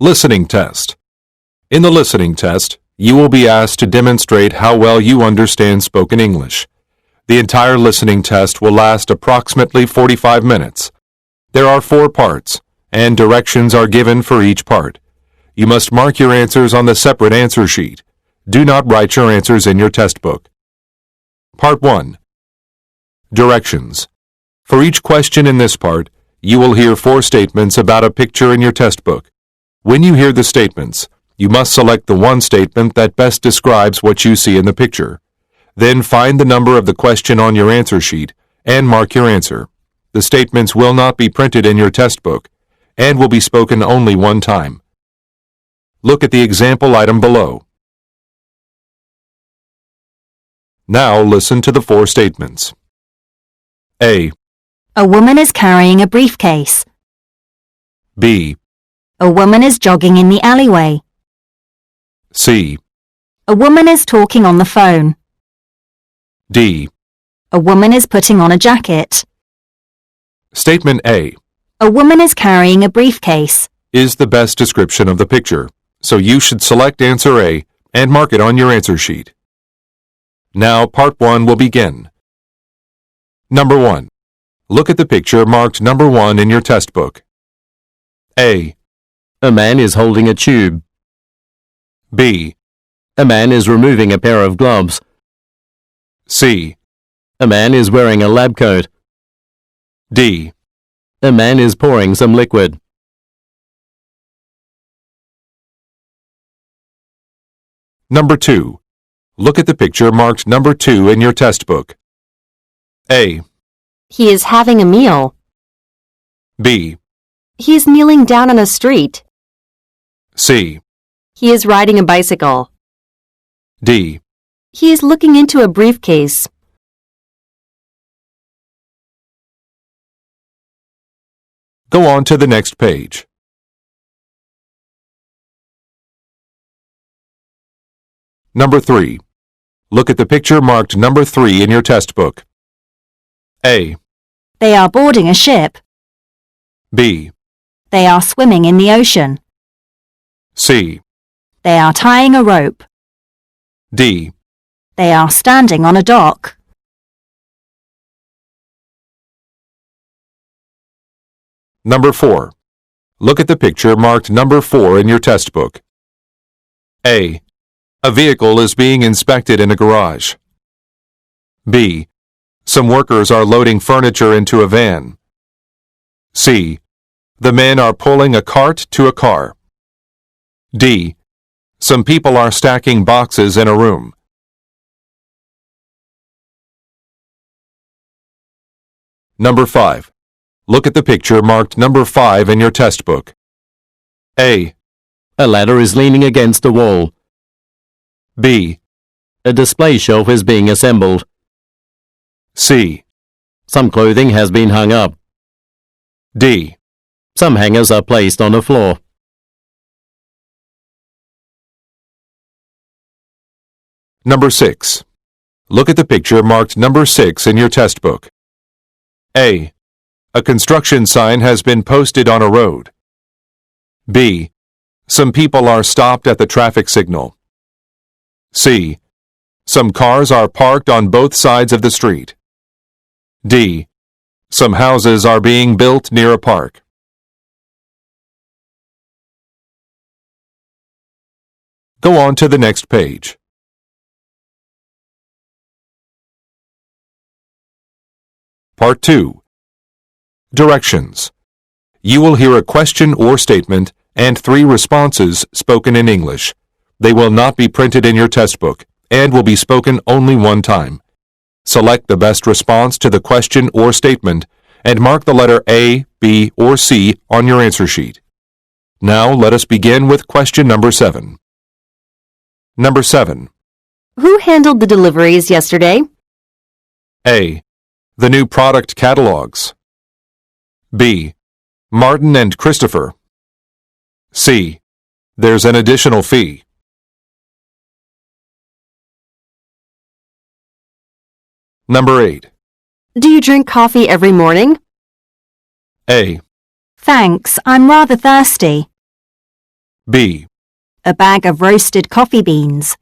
Listening test. In the listening test, you will be asked to demonstrate how well you understand spoken English. The entire listening test will last approximately 45 minutes. There are 4 parts, and directions are given for each part. You must mark your answers on the separate answer sheet. Do not write your answers in your test book. Part 1. Directions. For each question in this part, you will hear 4 statements about a picture in your test book. When you hear the statements, you must select the one statement that best describes what you see in the picture. Then find the number of the question on your answer sheet and mark your answer. The statements will not be printed in your test book and will be spoken only one time. Look at the example item below. Now listen to the 4 statements. A. A woman is carrying a briefcase. B. A woman is jogging in the alleyway. C. A woman is talking on the phone. D. A woman is putting on a jacket. Statement A. A woman is carrying a briefcase. Is the best description of the picture, so you should select answer A and mark it on your answer sheet. Now part 1 will begin. Number 1. Look at the picture marked number 1 in your test book. A. A man is holding a tube. B. A man is removing a pair of gloves. C. A man is wearing a lab coat. D. A man is pouring some liquid. Number 2. Look at the picture marked number 2 in your test book. A. He is having a meal. B. He is kneeling down on a street. C. He is riding a bicycle. D. He is looking into a briefcase. Go on to the next page. Number 3. Look at the picture marked number 3 in your test book. A. They are boarding a ship. B. They are swimming in the ocean. C. They are tying a rope. D. They are standing on a dock. Number 4. Look at the picture marked number 4 in your test book. A. A vehicle is being inspected in a garage. B. Some workers are loading furniture into a van. C. The men are pulling a cart to a car. D. Some people are stacking boxes in a room. Number 5. Look at the picture marked number 5 in your test book. A. A ladder is leaning against a wall. B. A display shelf is being assembled. C. Some clothing has been hung up. D. Some hangers are placed on the floor. Number 6. Look at the picture marked number 6 in your test book. A. A construction sign has been posted on a road. B. Some people are stopped at the traffic signal. C. Some cars are parked on both sides of the street. D. Some houses are being built near a park. Go on to the next page. Part 2. Directions. You will hear a question or statement and 3 responses spoken in English. They will not be printed in your test book and will be spoken only one time. Select the best response to the question or statement and mark the letter A, B, or C on your answer sheet. Now let us begin with question number 7. Number 7. Who handled the deliveries yesterday? A. The new product catalogs. B. Martin and Christopher. C. There's an additional fee. Number 8. Do you drink coffee every morning? A. Thanks, I'm rather thirsty. B. A bag of roasted coffee beans.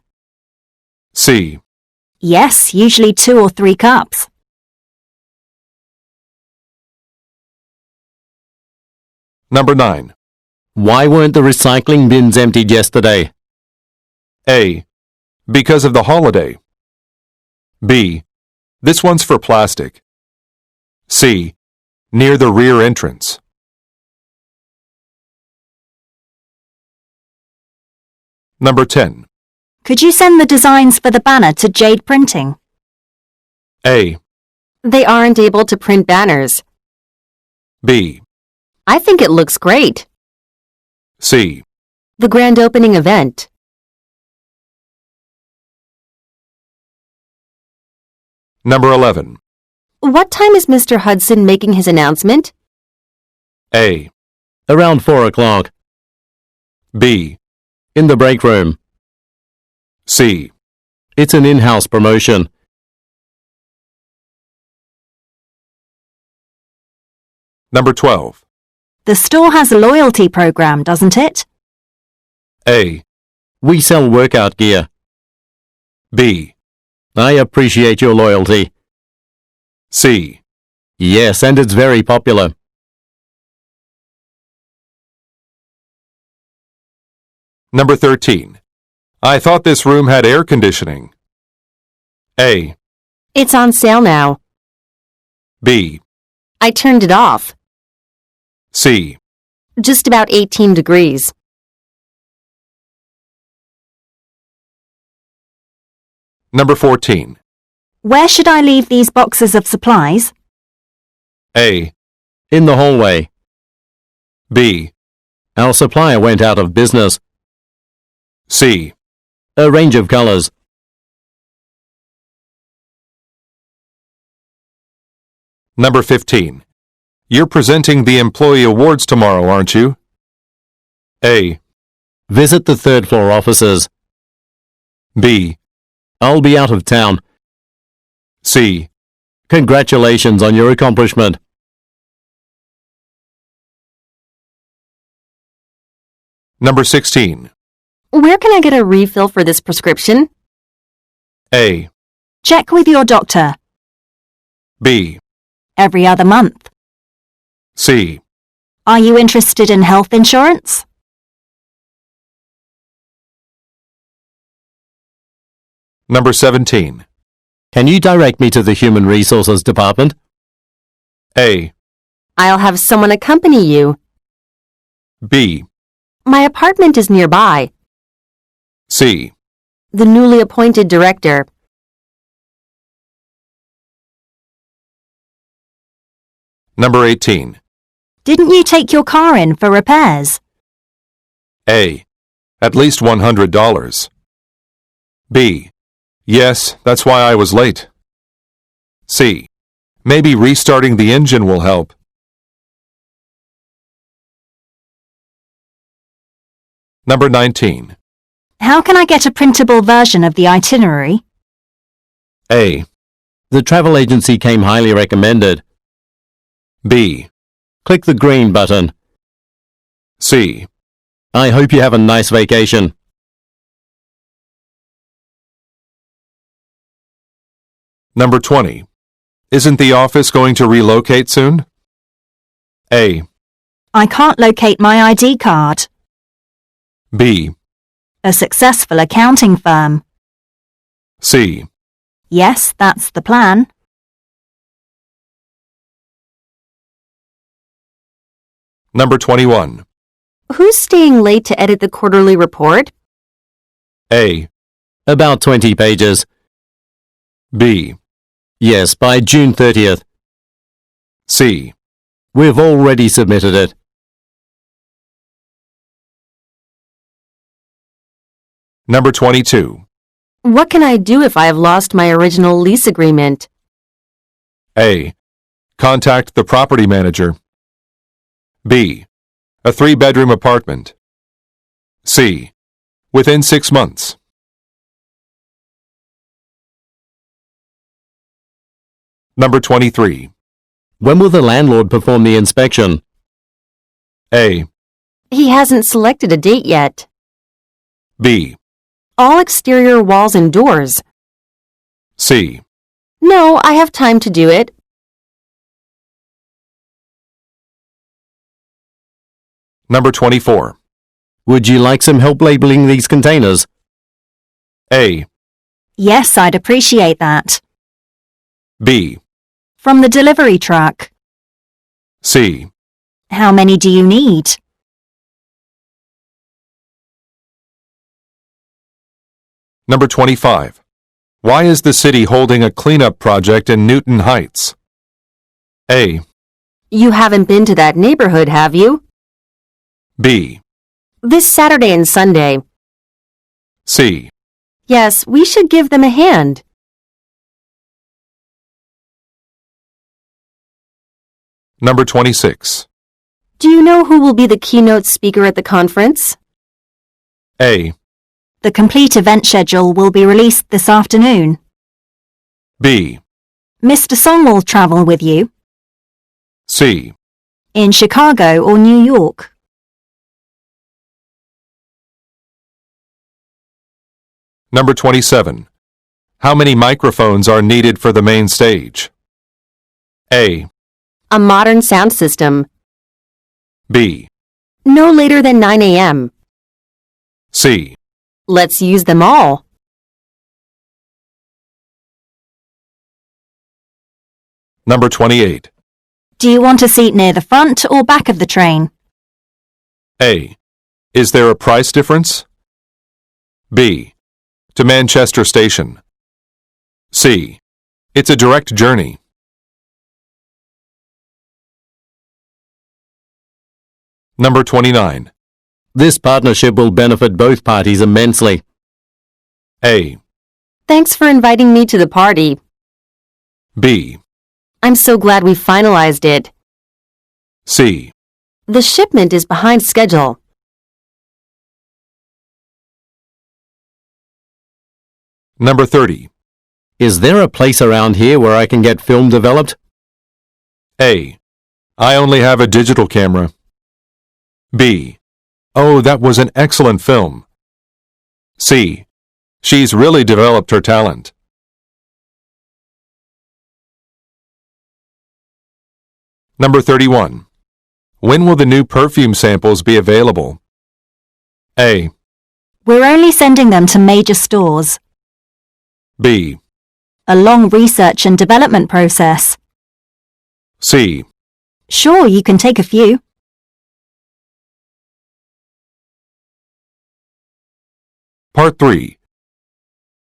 C. Yes, usually 2 or 3 cups. Number 9. Why weren't the recycling bins emptied yesterday? A. Because of the holiday. B. This one's for plastic. C. Near the rear entrance. Number 10. Could you send the designs for the banner to Jade Printing? A. They aren't able to print banners. B. I think it looks great. C. The grand opening event. Number 11. What time is Mr. Hudson making his announcement? A. Around 4 o'clock. B. In the break room. C. It's an in-house promotion. Number 12. The store has a loyalty program, doesn't it? A. We sell workout gear. B. I appreciate your loyalty. C. Yes, and it's very popular. Number 13. I thought this room had air conditioning. A. It's on sale now. B. I turned it off. C. Just about 18 degrees. Number 14. Where should I leave these boxes of supplies? A. In the hallway. B. Our supplier went out of business. C. A range of colors. Number 15. You're presenting the employee awards tomorrow, aren't you? A. Visit the third floor offices. B. I'll be out of town. C. Congratulations on your accomplishment. Number 16. Where can I get a refill for this prescription? A. Check with your doctor. B. Every other month. C. Are you interested in health insurance? Number 17. Can you direct me to the Human Resources Department? A. I'll have someone accompany you. B. My apartment is nearby. C. The newly appointed director. Number 18. Didn't you take your car in for repairs? A. At least $100. B. Yes, that's why I was late. C. Maybe restarting the engine will help. Number 19. How can I get a printable version of the itinerary? A. The travel agency came highly recommended. B. Click the green button. C. I hope you have a nice vacation. Number 20. Isn't the office going to relocate soon? A. I can't locate my ID card. B. A successful accounting firm. C. Yes, that's the plan. Number 21. Who's staying late to edit the quarterly report? A. About 20 pages. B. Yes, by June 30th. C. We've already submitted it. Number 22. What can I do if I have lost my original lease agreement? A. Contact the property manager. B. A 3-bedroom apartment. C. Within 6 months. Number 23. When will the landlord perform the inspection? A. He hasn't selected a date yet. B. All exterior walls and doors. C. No, I have time to do it. Number 24. Would you like some help labeling these containers? A. Yes, I'd appreciate that. B. From the delivery truck. C. How many do you need? Number 25. Why is the city holding a cleanup project in Newton Heights? A. You haven't been to that neighborhood, have you? B. This Saturday and Sunday. C. Yes, we should give them a hand. Number 26. Do you know who will be the keynote speaker at the conference? A. The complete event schedule will be released this afternoon. B. Mr. Song will travel with you. C. In Chicago or New York. Number 27. How many microphones are needed for the main stage? A. A modern sound system. B. No later than 9 a.m. C. Let's use them all. Number 28. Do you want a seat near the front or back of the train? A. Is there a price difference? B. To Manchester Station. C. It's a direct journey. Number 29. This partnership will benefit both parties immensely. A. Thanks for inviting me to the party. B. I'm so glad we finalized it. C. The shipment is behind schedule. Number 30. Is there a place around here where I can get film developed? A. I only have a digital camera. B. Oh, that was an excellent film. C. She's really developed her talent. Number 31. When will the new perfume samples be available? A. We're only sending them to major stores. B. A long research and development process. C. Sure, you can take a few. Part 3.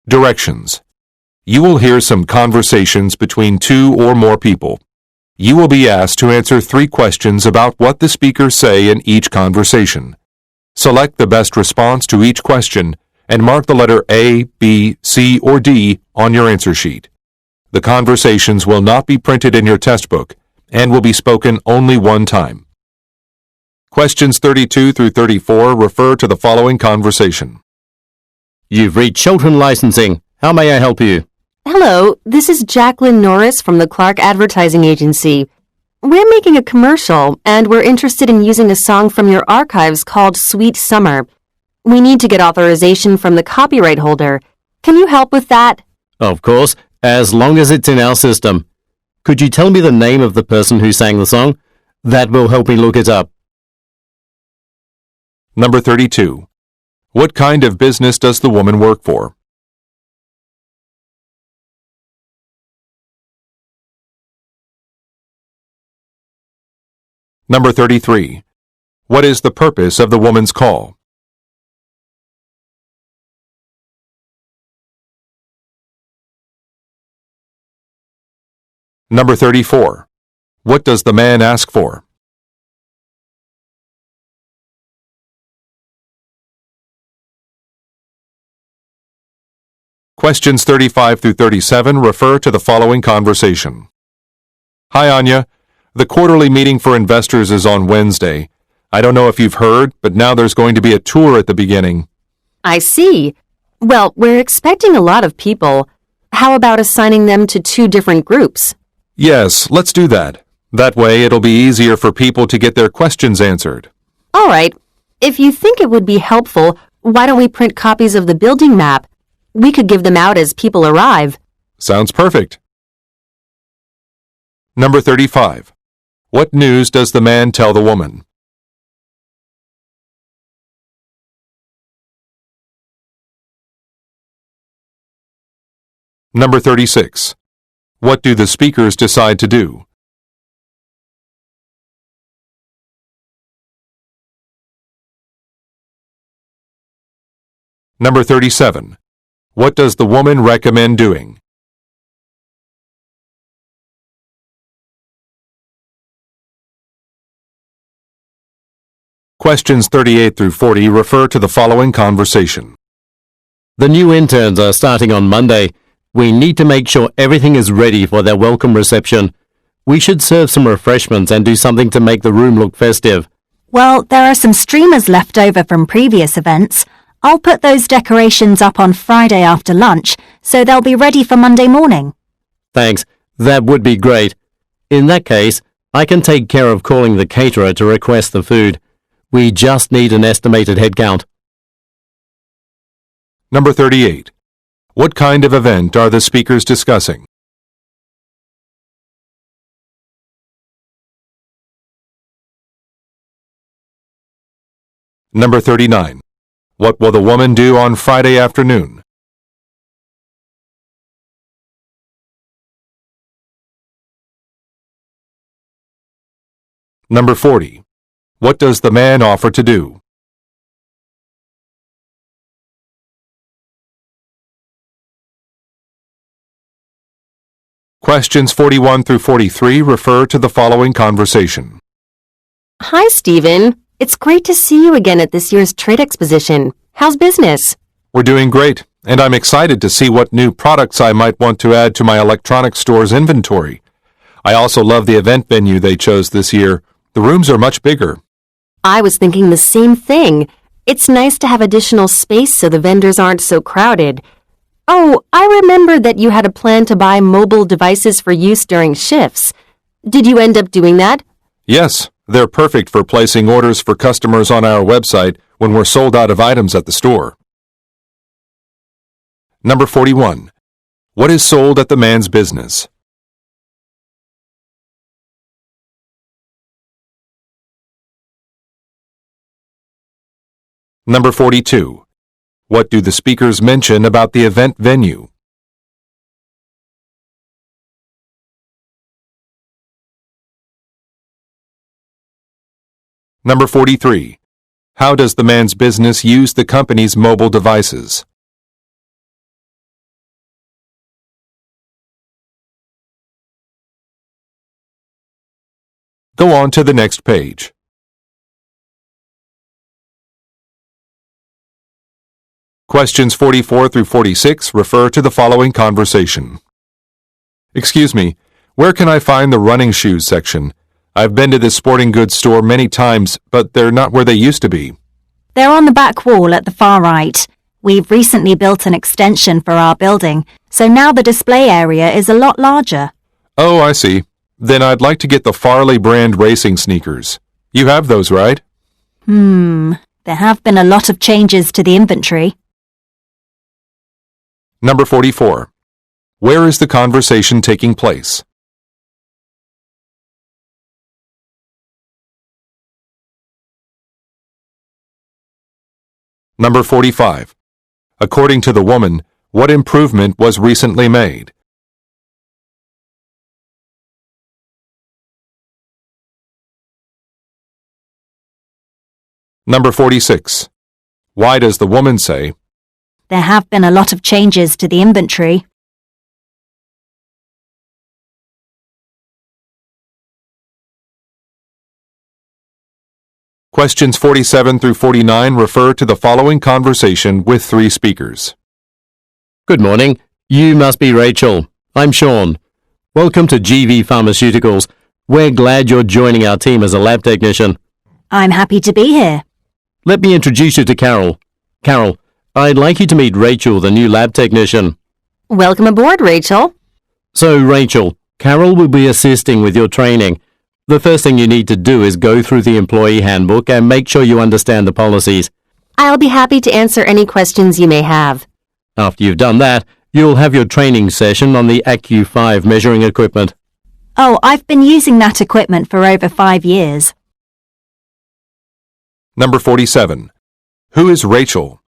Directions. You will hear some conversations between two or more people. You will be asked to answer 3 questions about what the speakers say in each conversation. Select the best response to each question and mark the letter A, B, C, or D on your answer sheet. The conversations will not be printed in your test book and will be spoken only one time. Questions 32 through 34 refer to the following conversation. You've reached Children Licensing. How may I help you? Hello, this is Jacqueline Norris from the Clark Advertising Agency. We're making a commercial, and we're interested in using a song from your archives called Sweet Summer. We need to get authorization from the copyright holder. Can you help with that? Of course, as long as it's in our system. Could you tell me the name of the person who sang the song? That will help me look it up. Number 32. What kind of business does the woman work for? Number 33. What is the purpose of the woman's call? Number 34. What does the man ask for? Questions 35 through 37 refer to the following conversation. Hi, Anya. The quarterly meeting for investors is on Wednesday. I don't know if you've heard, but now there's going to be a tour at the beginning. I see. Well, we're expecting a lot of people. How about assigning them to 2 different groups? Yes, let's do that. That way it'll be easier for people to get their questions answered. All right. If you think it would be helpful, why don't we print copies of the building map? We could give them out as people arrive. Sounds perfect. Number 35. What news does the man tell the woman? Number 36. What do the speakers decide to do? Number 37. What does the woman recommend doing? Questions 38 through 40 refer to the following conversation. The new interns are starting on Monday. We need to make sure everything is ready for their welcome reception. We should serve some refreshments and do something to make the room look festive. Well, there are some streamers left over from previous events. I'll put those decorations up on Friday after lunch, so they'll be ready for Monday morning. Thanks, that would be great. In that case, I can take care of calling the caterer to request the food. We just need an estimated head count. Number 38. What kind of event are the speakers discussing? Number 39. What will the woman do on Friday afternoon? Number 40. What does the man offer to do? Questions 41 through 43 refer to the following conversation. Hi, Stephen. It's great to see you again at this year's trade exposition. How's business? We're doing great, and I'm excited to see what new products I might want to add to my electronics store's inventory. I also love the event venue they chose this year. The rooms are much bigger. I was thinking the same thing. It's nice to have additional space so the vendors aren't so crowded. Oh, I remember that you had a plan to buy mobile devices for use during shifts. Did you end up doing that? Yes, they're perfect for placing orders for customers on our website when we're sold out of items at the store. Number 41. What is sold at the man's business? Number 42. What do the speakers mention about the event venue? Number 43. How does the man's business use the company's mobile devices? Go on to the next page. Questions 44 through 46 refer to the following conversation. Excuse me, where can I find the running shoes section? I've been to this sporting goods store many times, but they're not where they used to be. They're on the back wall at the far right. We've recently built an extension for our building, so now the display area is a lot larger. Oh, I see. Then I'd like to get the Farley brand racing sneakers. You have those, right? There have been a lot of changes to the inventory. Number 44. Where is the conversation taking place? Number 45. According to the woman, what improvement was recently made? Number 46. Why does the woman say, There have been a lot of changes to the inventory. Questions 47 through 49 refer to the following conversation with three speakers. Good morning. You must be Rachel. I'm Sean. Welcome to GV Pharmaceuticals. We're glad you're joining our team as a lab technician. I'm happy to be here. Let me introduce you to Carol. Carol, I'd like you to meet Rachel, the new lab technician. Welcome aboard, Rachel. So, Rachel, Carol will be assisting with your training. The first thing you need to do is go through the employee handbook and make sure you understand the policies. I'll be happy to answer any questions you may have. After you've done that, you'll have your training session on the AcU5 measuring equipment. Oh, I've been using that equipment for over 5 years. Number 47. Who is Rachel?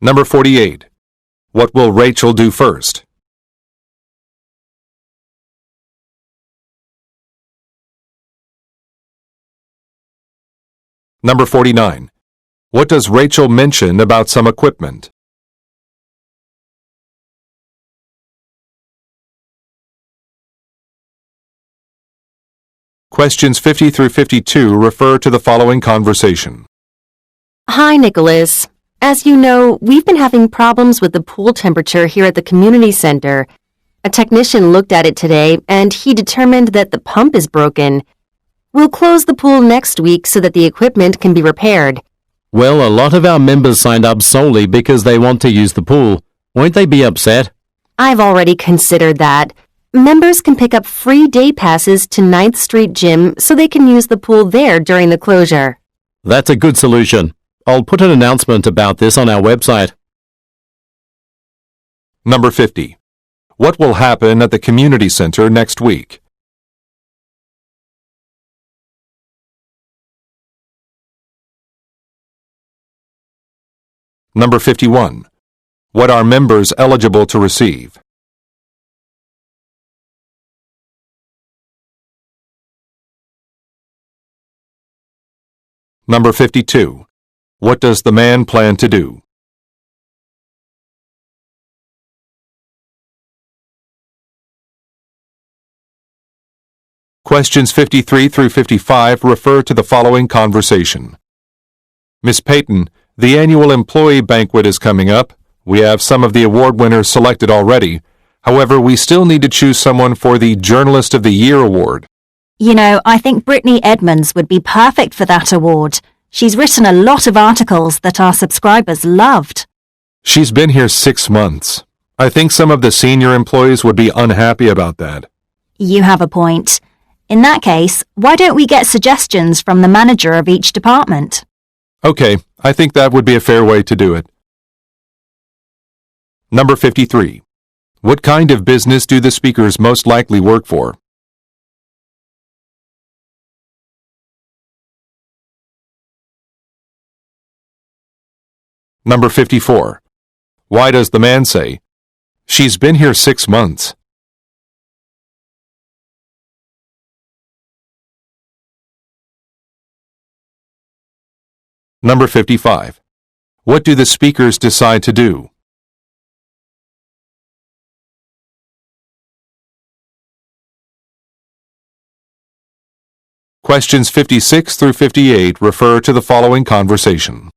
Number 48. What will Rachel do first? Number 49. What does Rachel mention about some equipment? Questions 50 through 52 refer to the following conversation. Hi, Nicholas. As you know, we've been having problems with the pool temperature here at the community center. A technician looked at it today, and he determined that the pump is broken. We'll close the pool next week so that the equipment can be repaired. Well, a lot of our members signed up solely because they want to use the pool. Won't they be upset? I've already considered that. Members can pick up free day passes to 9th Street Gym so they can use the pool there during the closure. That's a good solution. I'll put an announcement about this on our website. Number 50. What will happen at the community center next week? Number 51. What are members eligible to receive? Number 52. What does the man plan to do? Questions 53 through 55 refer to the following conversation. Miss Payton, the annual employee banquet is coming up. We have some of the award winners selected already. However, we still need to choose someone for the Journalist of the Year award. You know, I think Brittany Edmonds would be perfect for that award. She's written a lot of articles that our subscribers loved. She's been here 6 months. I think some of the senior employees would be unhappy about that. You have a point. In that case, why don't we get suggestions from the manager of each department? Okay, I think that would be a fair way to do it. Number 53. What kind of business do the speakers most likely work for? Number 54. Why does the man say, "She's been here 6 months"? Number 55. What do the speakers decide to do? Questions 56 through 58 refer to the following conversation.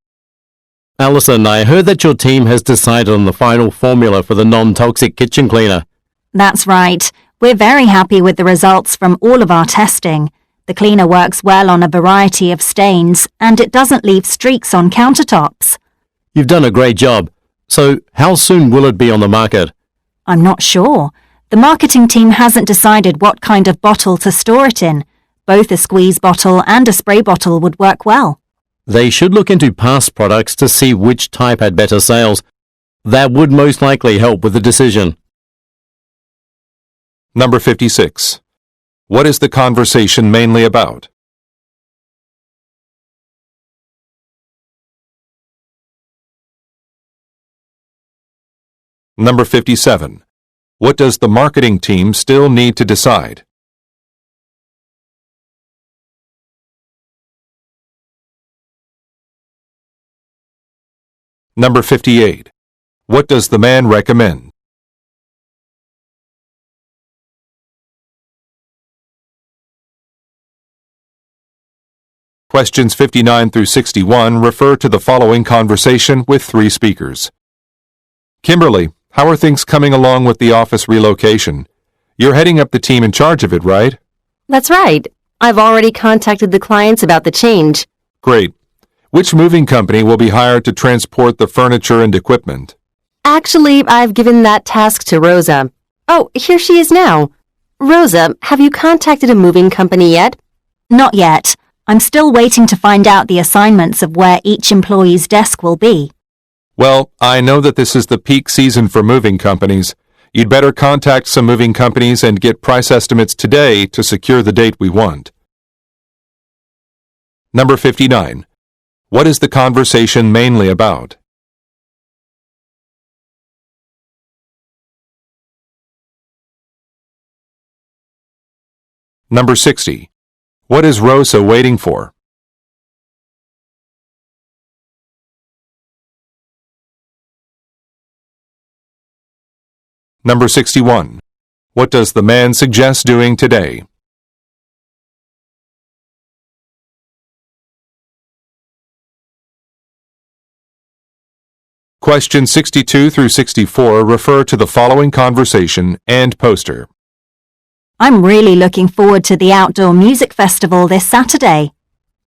Alison, I heard that your team has decided on the final formula for the non-toxic kitchen cleaner. That's right. We're very happy with the results from all of our testing. The cleaner works well on a variety of stains, and it doesn't leave streaks on countertops. You've done a great job. So, how soon will it be on the market? I'm not sure. The marketing team hasn't decided what kind of bottle to store it in. Both a squeeze bottle and a spray bottle would work well. They should look into past products to see which type had better sales. That would most likely help with the decision. Number 56. What is the conversation mainly about? Number 57. What does the marketing team still need to decide? Number 58. What does the man recommend? Questions 59 through 61 refer to the following conversation with 3 speakers. Kimberly, how are things coming along with the office relocation? You're heading up the team in charge of it, right? That's right. I've already contacted the clients about the change. Great. Which moving company will be hired to transport the furniture and equipment? Actually, I've given that task to Rosa. Oh, here she is now. Rosa, have you contacted a moving company yet? Not yet. I'm still waiting to find out the assignments of where each employee's desk will be. Well, I know that this is the peak season for moving companies. You'd better contact some moving companies and get price estimates today to secure the date we want. Number 59. What is the conversation mainly about? Number 60. What is Rosa waiting for? Number 61. What does the man suggest doing today? Questions 62 through 64 refer to the following conversation and poster. I'm really looking forward to the outdoor music festival this Saturday.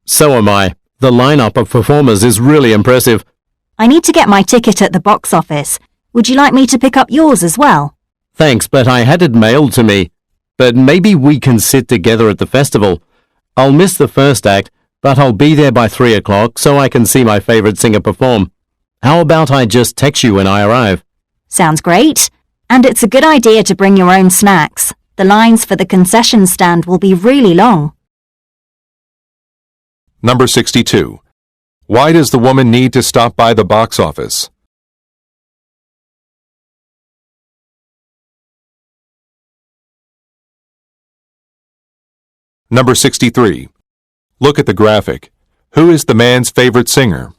So am I. The lineup of performers is really impressive. I need to get my ticket at the box office. Would you like me to pick up yours as well? Thanks, but I had it mailed to me. But maybe we can sit together at the festival. I'll miss the first act, but I'll be there by 3 o'clock so I can see my favorite singer perform. How about I just text you when I arrive? Sounds great. And it's a good idea to bring your own snacks. The lines for the concession stand will be really long. Number 62. Why does the woman need to stop by the box office? Number 63. Look at the graphic. Who is the man's favorite singer?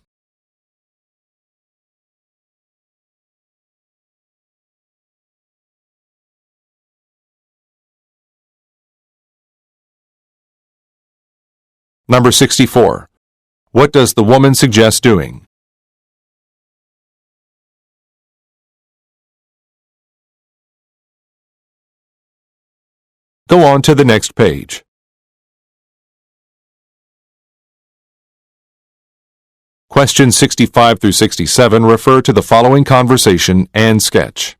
Number 64. What does the woman suggest doing? Go on to the next page. Questions 65 through 67 refer to the following conversation and sketch.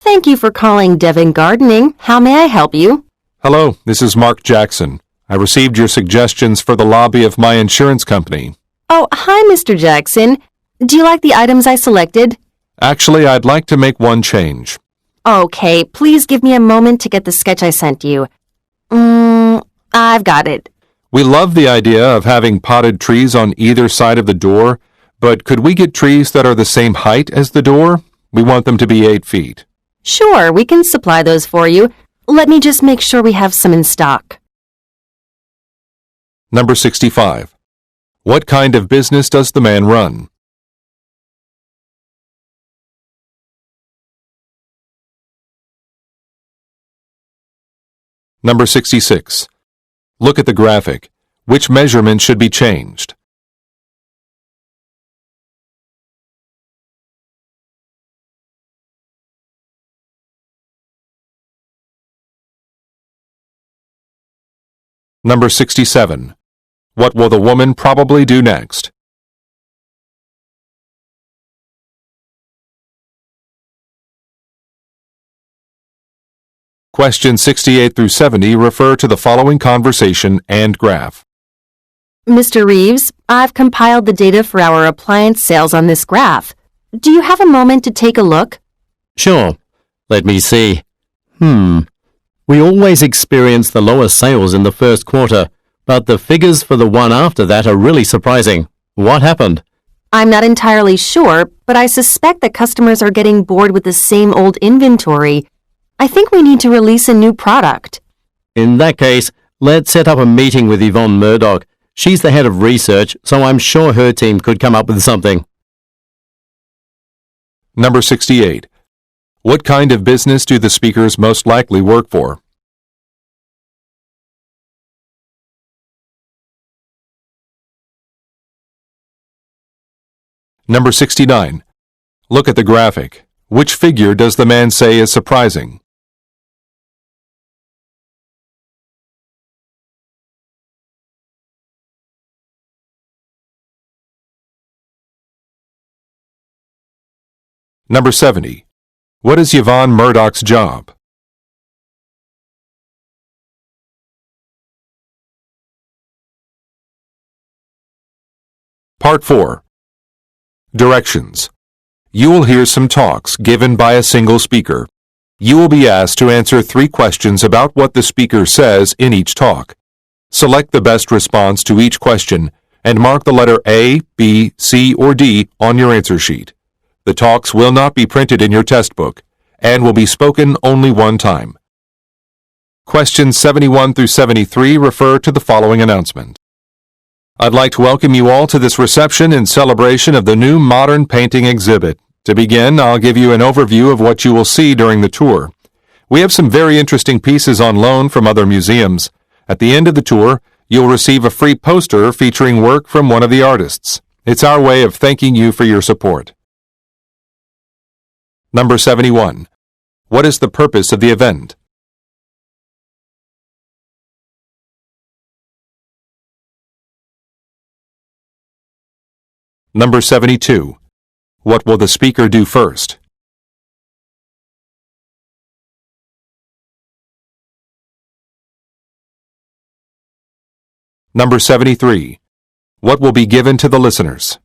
Thank you for calling Devon Gardening. How may I help you? Hello, this is Mark Jackson. I received your suggestions for the lobby of my insurance company. Oh, hi, Mr. Jackson. Do you like the items I selected? Actually, I'd like to make one change. Okay, please give me a moment to get the sketch I sent you. I've got it. We love the idea of having potted trees on either side of the door, but could we get trees that are the same height as the door? We want them to be 8 feet. Sure, we can supply those for you. Let me just make sure we have some in stock. Number 65. What kind of business does the man run? Number 66. Look at the graphic. Which measurement should be changed? Number 67. What will the woman probably do next? Questions 68 through 70 refer to the following conversation and graph. Mr. Reeves, I've compiled the data for our appliance sales on this graph. Do you have a moment to take a look? Sure. Let me see. We always experience the lowest sales in the first quarter, but the figures for the one after that are really surprising. What happened? I'm not entirely sure, but I suspect that customers are getting bored with the same old inventory. I think we need to release a new product. In that case, let's set up a meeting with Yvonne Murdoch. She's the head of research, so I'm sure her team could come up with something. Number 68. What kind of business do the speakers most likely work for? Number 69. Look at the graphic. Which figure does the man say is surprising? Number 70. What is Yvonne Murdoch's job? Part 4. Directions. You will hear some talks given by a single speaker. You will be asked to answer 3 questions about what the speaker says in each talk. Select the best response to each question and mark the letter A, B, C, or D on your answer sheet. The talks will not be printed in your test book and will be spoken only one time. Questions 71 through 73 refer to the following announcement. I'd like to welcome you all to this reception in celebration of the new modern painting exhibit. To begin, I'll give you an overview of what you will see during the tour. We have some very interesting pieces on loan from other museums. At the end of the tour, you'll receive a free poster featuring work from one of the artists. It's our way of thanking you for your support. Number 71. What is the purpose of the event? Number 72. What will the speaker do first? Number 73. What will be given to the listeners?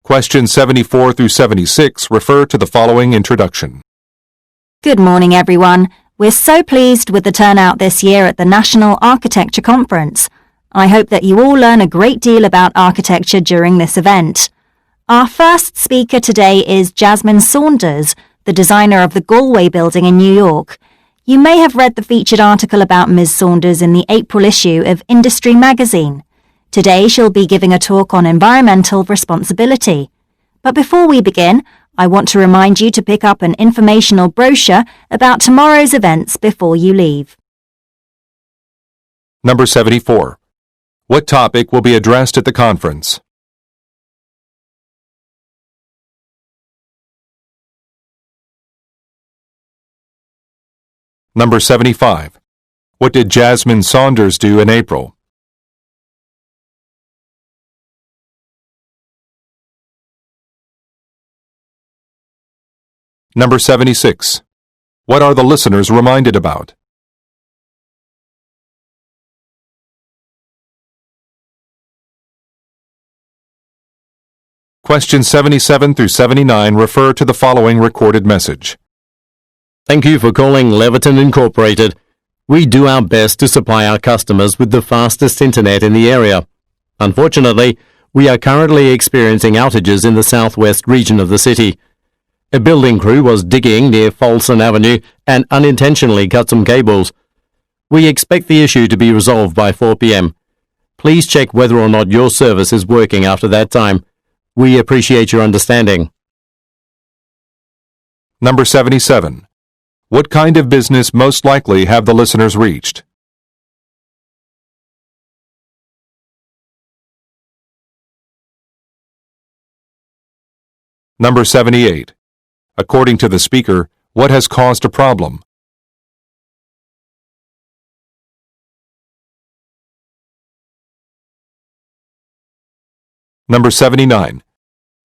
Questions 74 through 76 refer to the following introduction. Good morning, everyone. We're so pleased with the turnout this year at the National Architecture Conference. I hope that you all learn a great deal about architecture during this event. Our first speaker today is Jasmine Saunders, the designer of the Galway building in New York. You may have read the featured article about Ms. Saunders in the April issue of Industry magazine. Today she'll be giving a talk on environmental responsibility. But before we begin, I want to remind you to pick up an informational brochure about tomorrow's events before you leave. Number 74. What topic will be addressed at the conference? Number 75. What did Jasmine Saunders do in April? Number 76. What are the listeners reminded about? Questions 77 through 79 refer to the following recorded message. Thank you for calling Leviton Incorporated. We do our best to supply our customers with the fastest internet in the area. Unfortunately, we are currently experiencing outages in the southwest region of the city. A building crew was digging near Folsom Avenue and unintentionally cut some cables. We expect the issue to be resolved by 4 p.m. Please check whether or not your service is working after that time. We appreciate your understanding. Number 77. What kind of business most likely have the listeners reached? Number 78. According to the speaker, what has caused a problem? Number 79.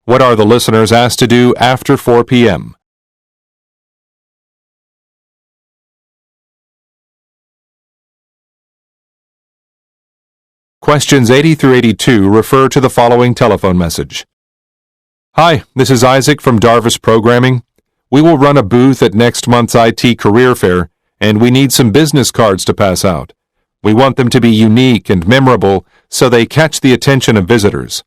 What are the listeners asked to do after 4 p.m.? Questions 80 through 82 refer to the following telephone message. Hi, this is Isaac from Darvis Programming. We will run a booth at next month's IT Career Fair, and we need some business cards to pass out. We want them to be unique and memorable so they catch the attention of visitors.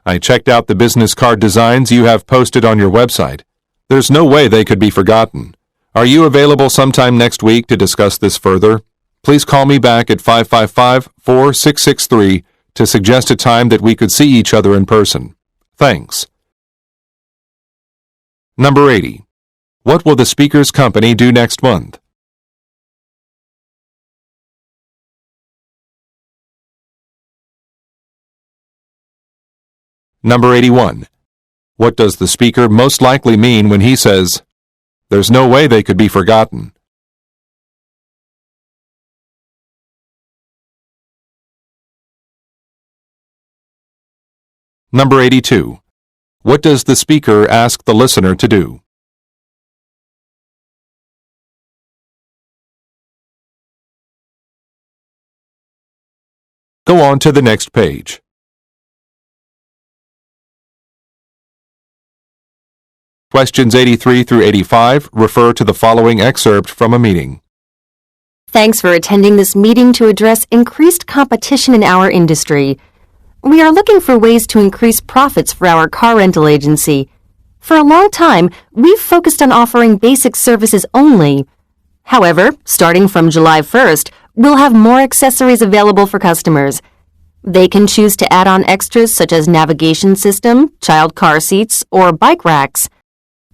I checked out the business card designs you have posted on your website. There's no way they could be forgotten. Are you available sometime next week to discuss this further? Please call me back at 555-4663 to suggest a time that we could see each other in person. Thanks. Number 80. What will the speaker's company do next month? Number 81. What does the speaker most likely mean when he says, "There's no way they could be forgotten"? Number 82. What does the speaker ask the listener to do? Go on to the next page. Questions 83 through 85 refer to the following excerpt from a meeting. Thanks for attending this meeting to address increased competition in our industry. We are looking for ways to increase profits for our car rental agency. For a long time, we've focused on offering basic services only. However, starting from July 1st, we'll have more accessories available for customers. They can choose to add on extras such as navigation system, child car seats, or bike racks.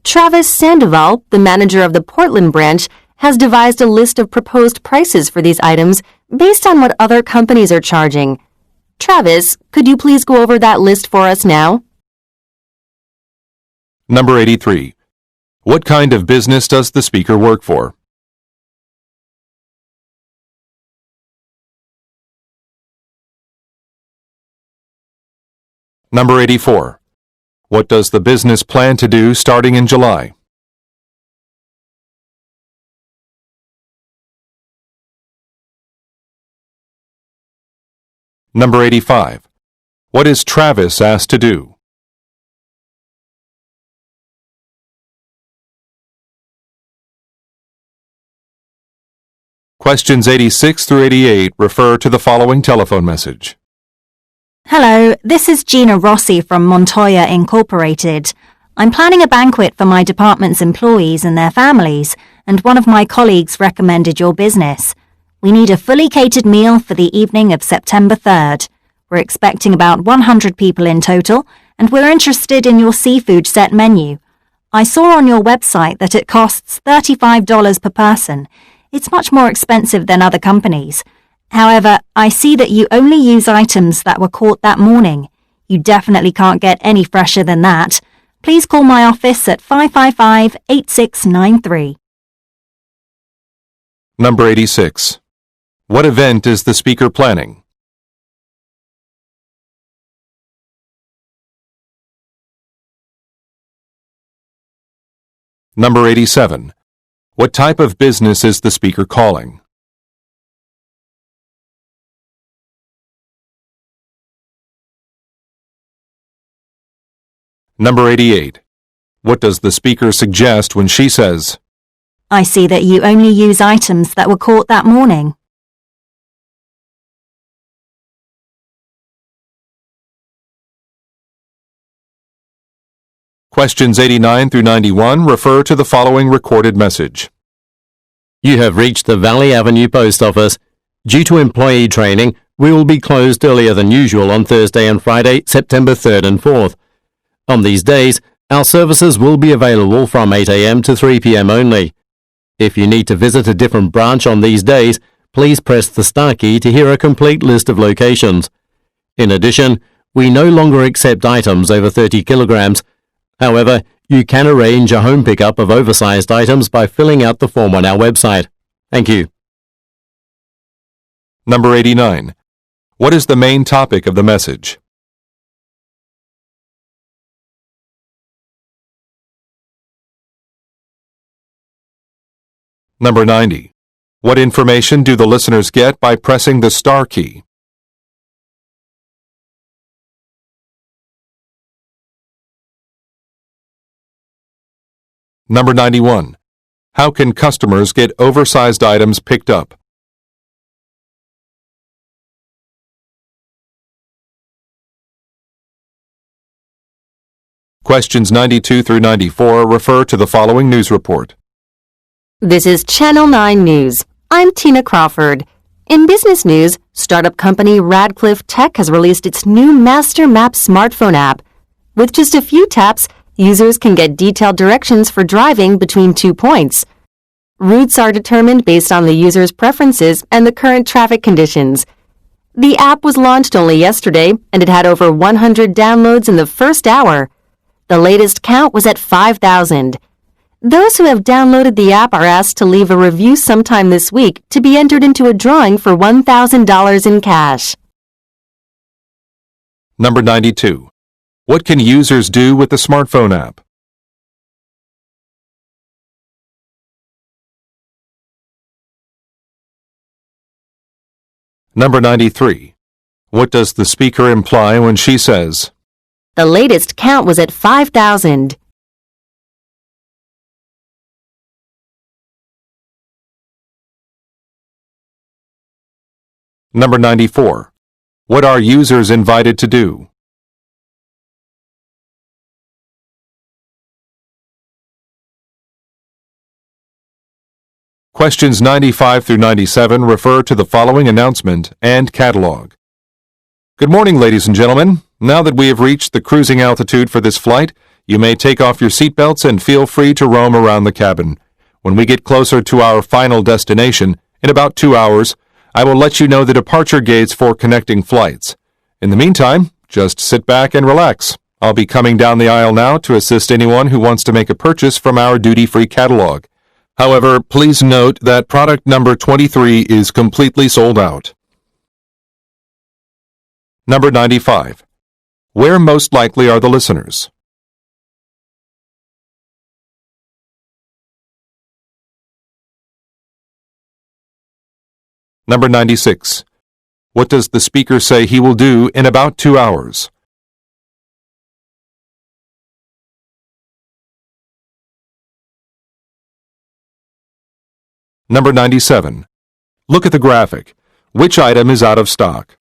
Travis Sandoval, the manager of the Portland branch, has devised a list of proposed prices for these items based on what other companies are charging. Travis, could you please go over that list for us now? Number 83. What kind of business does the speaker work for? Number 84. What does the business plan to do starting in July? Number 85. What is Travis asked to do? Questions 86 through 88 refer to the following telephone message. Hello, this is Gina Rossi from Montoya Incorporated. I'm planning a banquet for my department's employees and their families, and one of my colleagues recommended your business. We need a fully catered meal for the evening of September 3rd. We're expecting about 100 people in total, and we're interested in your seafood set menu. I saw on your website that it costs $35 per person. It's much more expensive than other companies. However, I see that you only use items that were caught that morning. You definitely can't get any fresher than that. Please call my office at 555-8693. Number 86. What event is the speaker planning? Number 87. What type of business is the speaker calling? Number 88. What does the speaker suggest when she says, I see that you only use items that were caught that morning. Questions 89 through 91 refer to the following recorded message. You have reached the Valley Avenue Post Office. Due to employee training, we will be closed earlier than usual on Thursday and Friday, September 3rd and 4th. On these days, our services will be available from 8 a.m. to 3 p.m. only. If you need to visit a different branch on these days, please press the star key to hear a complete list of locations. In addition, we no longer accept items over 30 kilograms. However, you can arrange a home pickup of oversized items by filling out the form on our website. Thank you. Number 89. What is the main topic of the message? Number 90. What information do the listeners get by pressing the star key? Number 91. How can customers get oversized items picked up? Questions 92 through 94 refer to the following news report. This is Channel 9 News. I'm Tina Crawford. In business news, startup company Radcliffe Tech has released its new Master Map smartphone app. With just a few taps, users can get detailed directions for driving between 2 points. Routes are determined based on the user's preferences and the current traffic conditions. The app was launched only yesterday, and it had over 100 downloads in the first hour. The latest count was at 5,000. Those who have downloaded the app are asked to leave a review sometime this week to be entered into a drawing for $1,000 in cash. Number 92. What can users do with the smartphone app? Number 93. What does the speaker imply when she says, The latest count was at 5,000. Number 94. What are users invited to do? Questions 95 through 97 refer to the following announcement and catalog. Good morning, ladies and gentlemen. Now that we have reached the cruising altitude for this flight, you may take off your seatbelts and feel free to roam around the cabin. When we get closer to our final destination, in about 2 hours, I will let you know the departure gates for connecting flights. In the meantime, just sit back and relax. I'll be coming down the aisle now to assist anyone who wants to make a purchase from our duty-free catalog. However, please note that product number 23 is completely sold out. Number 95. Where most likely are the listeners? Number 96. What does the speaker say he will do in about 2 hours? Number 97. Look at the graphic. Which item is out of stock?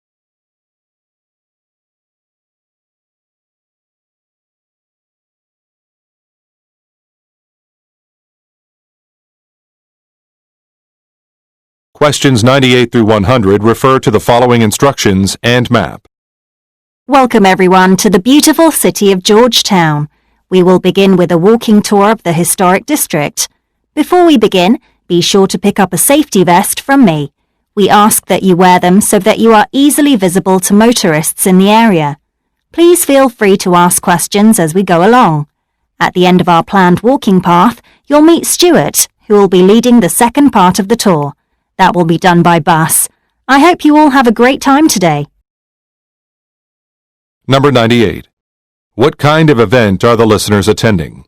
Questions 98 through 100 refer to the following instructions and map. Welcome everyone to the beautiful city of Georgetown. We will begin with a walking tour of the historic district. Before we begin, be sure to pick up a safety vest from me. We ask that you wear them so that you are easily visible to motorists in the area. Please feel free to ask questions as we go along. At the end of our planned walking path, you'll meet Stuart, who will be leading the second part of the tour. That will be done by bus. I hope you all have a great time today. Number 98. What kind of event are the listeners attending?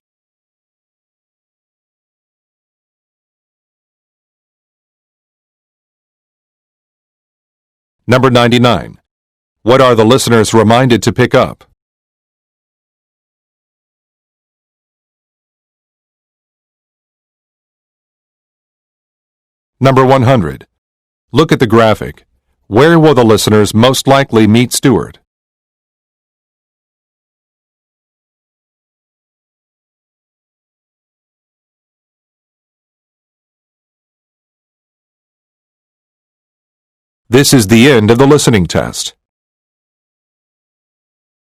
Number 99. What are the listeners reminded to pick up? Number 100. Look at the graphic. Where will the listeners most likely meet Stuart? This is the end of the listening test.